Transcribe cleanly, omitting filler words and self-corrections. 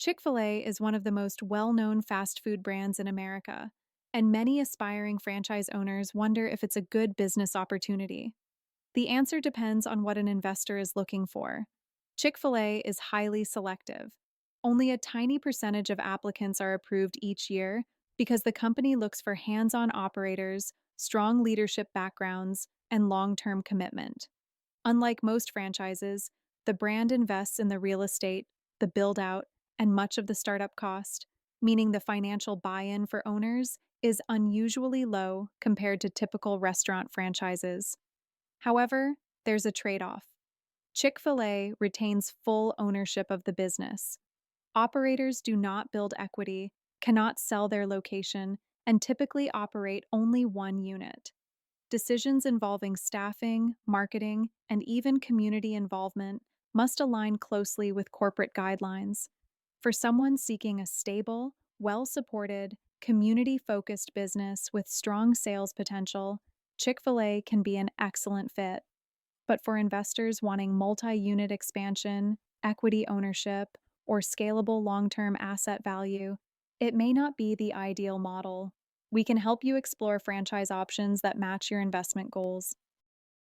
Chick-fil-A is one of the most well-known fast food brands in America, and many aspiring franchise owners wonder if it's a good business opportunity. The answer depends on what an investor is looking for. Chick-fil-A is highly selective. Only a tiny percentage of applicants are approved each year because the company looks for hands-on operators, strong leadership backgrounds, and long-term commitment. Unlike most franchises, the brand invests in the real estate, the build out, and much of the startup cost, meaning the financial buy in for owners is unusually low compared to typical restaurant franchises. However, there's a trade off. Chick-fil-A retains full ownership of the business. Operators do not build equity, cannot sell their location, and typically operate only one unit. Decisions involving staffing, marketing, and even community involvement must align closely with corporate guidelines. For someone seeking a stable, well supported, community focused business with strong sales potential, Chick-fil-A can be an excellent fit. But for investors wanting multi unit expansion, equity ownership, or scalable long term asset value, it may not be the ideal model. We can help you explore franchise options that match your investment goals.